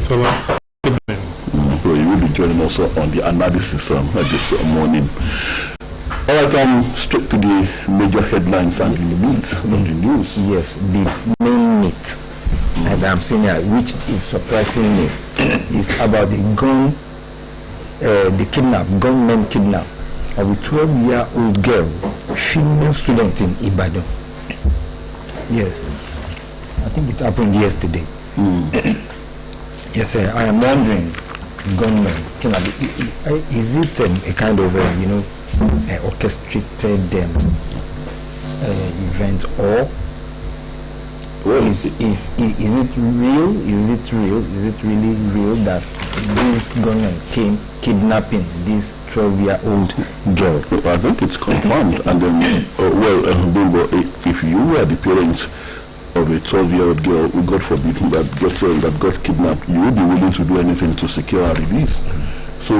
Tola. So you will be joining us on the analysis this morning. All right, straight to the major headlines and the meat of the news. Yes, the main meat that I'm seeing here, which is surprising me, is about the gunmen kidnap of a 12-year-old girl, female student in Ibadan. Yes, I think it happened yesterday. Yes, I am wondering, gunmen kidnap, is it a kind of orchestrated event, or is it real? Is it really real that this gunman came kidnapping this 12-year-old girl? I think it's confirmed. And then, if you were the parents of a 12-year-old girl who, God forbid, that got kidnapped, you would be willing to do anything to secure her release. So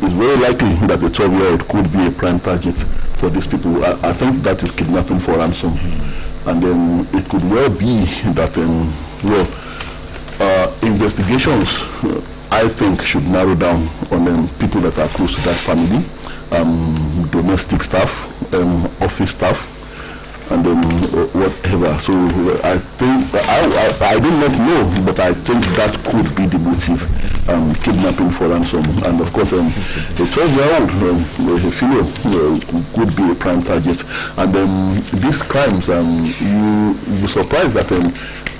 it's very likely that a 12-year-old could be a prime target for these people. I think that is kidnapping for ransom. And then it could well be that, investigations, I think, should narrow down on people that are close to that family, domestic staff, office staff, and then whatever. So I think, I do not know, but I think that could be the motive, kidnapping for ransom. And of course, a 12-year-old female could be a prime target. And these crimes, you'll be surprised that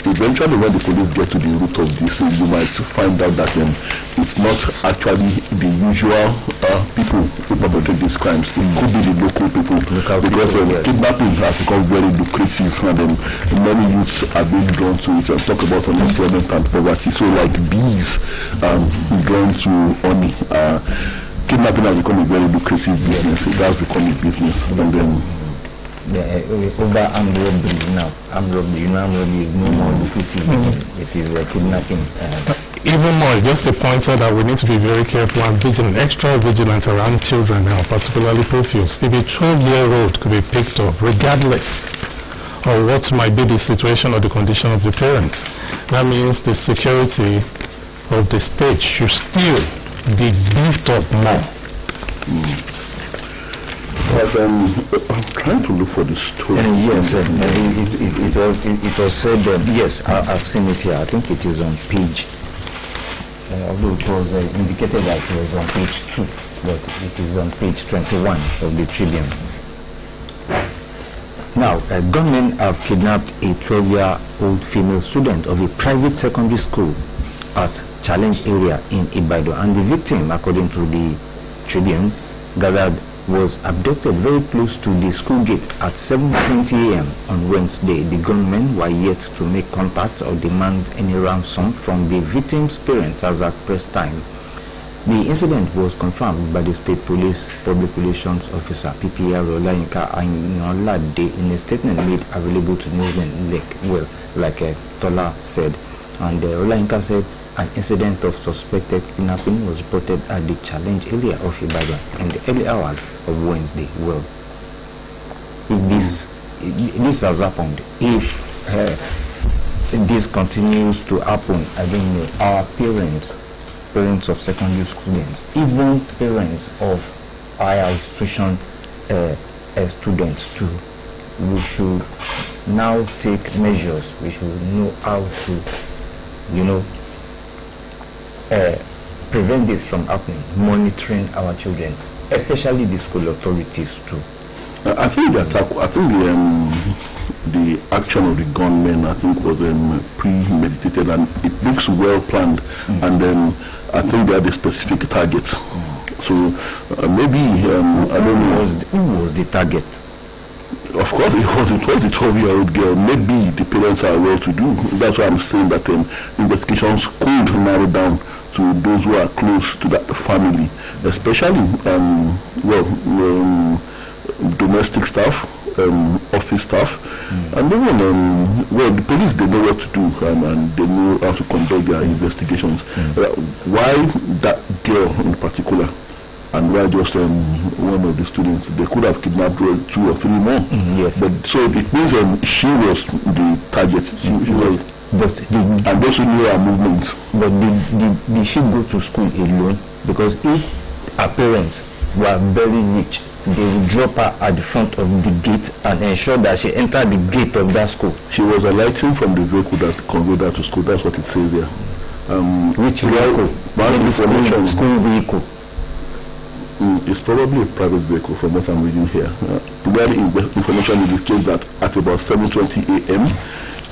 eventually when the police get to the root of this, you might find out that it's not actually the usual people who perpetrate these crimes. It could be the local people, because kidnapping has become very lucrative, and many youths are being drawn to it. Talk about unemployment and poverty. So like bees drawn to honey. Kidnapping has become a very lucrative business. It has become a business. And then over armed robbery now. Armed robbery is no more lucrative. It is kidnapping. Even more, it's just a pointer that we need to be very careful and vigilant, extra vigilant around children now, particularly profuse. If a 12-year-old could be picked up, regardless of what might be the situation or the condition of the parents, that means the security of the state should still be beefed up more. But I'm trying to look for the story. Yes, it was said, yes, I've seen it here. I think it is on page, although it was indicated that it was on page 2, but it is on page 21 of the Tribune. Now, gunmen have kidnapped a 12-year-old female student of a private secondary school at Challenge area in Ibadan, and the victim, according to the Tribune, gathered was abducted very close to the school gate at 7:20 a.m. on Wednesday. The gunmen were yet to make contact or demand any ransom from the victim's parents as at press time. The incident was confirmed by the State Police Public Relations Officer PPR Oluyole in a statement made available to newsmen, like Tola said. And Oluyole said an incident of suspected kidnapping was reported at the Challenge area of Ibadan in the early hours of Wednesday. Well, if this has happened, if this continues to happen, I don't know, our parents of secondary students, even parents of higher institution students too, we should now take measures. We should know how to, prevent this from happening, monitoring our children, especially the school authorities too. I think the action of the gunmen, I think, was premeditated, and it looks well planned. And then I think they had a specific target. So maybe I don't know. Who was the target? Of course, it was a 12-year-old girl. Maybe the parents are well-to-do. That's why I'm saying that investigations could narrow down to those who are close to that family, especially domestic staff, office staff, and even the police, they know what to do, and they know how to conduct their investigations. Why that girl in particular, and why just one of the students? They could have kidnapped 2 or 3 more. Yes. But so it means she was the target. She was. But and those who knew her movement. But did she go to school alone? Because if her parents were very rich, they would drop her at the front of the gate and ensure that she entered the gate of that school. She was alighting from the vehicle that conveyed her to school. That's what it says there. Which vehicle? School vehicle. It's probably a private vehicle from what I'm reading here. The information indicates that at about 7:20 a.m.,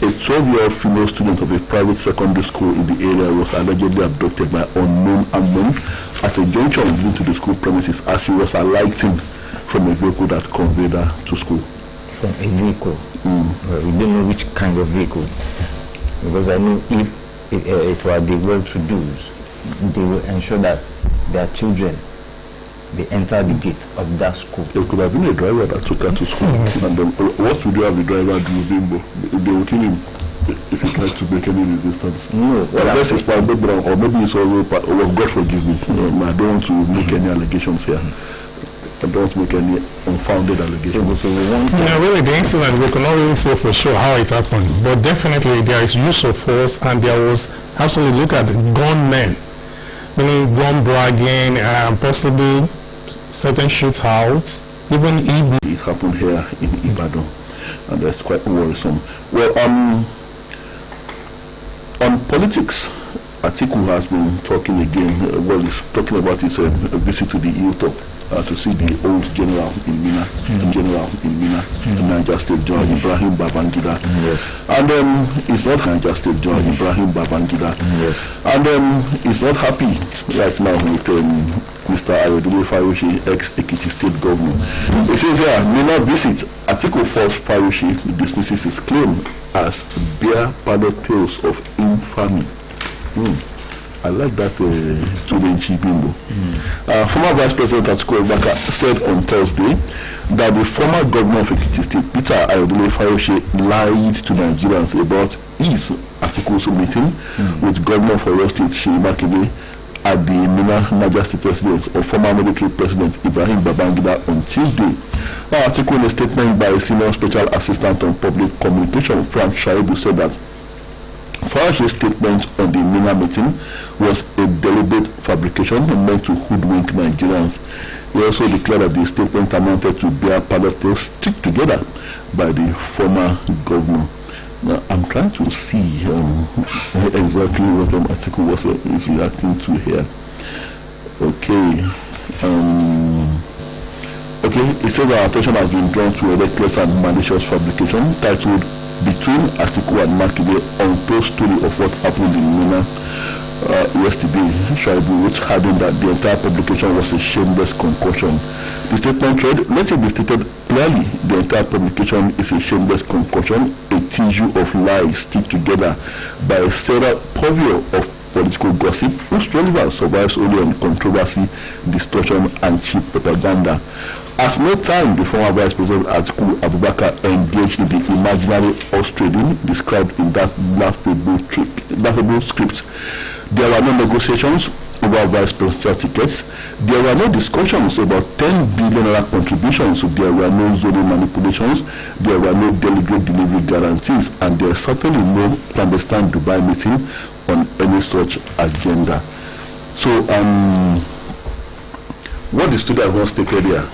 a 12-year-old female student of a private secondary school in the area was allegedly abducted by unknown armed men at a junction leading to the school premises as she was alighting from a vehicle that conveyed her to school. From a vehicle? Well, we don't know which kind of vehicle. Because I know if it were the well-to-dos, they will ensure that their children, they enter the gate of that school. There could have been a driver that took her to school. And then, what would you have the driver do, Bimbo? They will kill him if he tries to make any resistance. No. Well, unless it's part background, or maybe it's all part. Oh, God forgive me. I don't want to make any allegations here. I don't want to make any unfounded allegations. Yeah, really, the incident, we cannot really say for sure how it happened. But definitely, there is use of force, and there was absolutely, look at gunmen. Meaning gun bragging and possibly certain shootouts, even even. It happened here in Ibadan, and that's quite worrisome. Well, on politics, Atiku has been talking again. He's talking about his visit to the hilltop to see the old general in Mina, Niger State General Ibrahim Babangida. Yes. And he's not Niger State General Ibrahim Babangida. Yes. And he's not happy right now with Mr. Oluyole Fayose, ex-Ekiti State Governor. He says here, Mina visit, Atiku false Fayose dismisses his claim as bare pallet tales of infamy. I like that Tudenchi Bimbo. Former Vice President Atiku Abubakar said on Thursday that the former governor of Ekiti State, Peter Oluyole Fayose, lied to Nigerians about his Atiku's meeting with Governor for Oyo State, Seyi Makinde, at the Mina Niger State residence of former military President Ibrahim Babangida on Tuesday. Now, Atiku, in a statement by a senior special assistant on public communication, Frank Shaibu, said that Fayose's statement on the Mina meeting was a deliberate fabrication meant to hoodwink Nigerians. He also declared that the statement amounted to bare pallet tales stitched together by the former governor. Now, I'm trying to see exactly what Atiku is reacting to here. Okay. It says our attention has been drawn to a reckless and malicious fabrication titled Between Atiku and Makinde, untold story of what happened in Mina yesterday. Shaibu, which adding that the entire publication was a shameless concoction. The statement read, let it be stated clearly, the entire publication is a shameless concoction, a tissue of lies stitched together by a serial purveyor of political gossip whose relevance survives only on controversy, distortion, and cheap propaganda. As no time the former Vice President Atiku Abubakar engaged in the imaginary horse trading described in that laughable script, there were no negotiations over vice presidential tickets, there were no discussions about 10 billion contributions, there were no zoning manipulations, there were no delegate delivery guarantees, and there is certainly no clandestine Dubai meeting on any such agenda. So, what the student has stated here,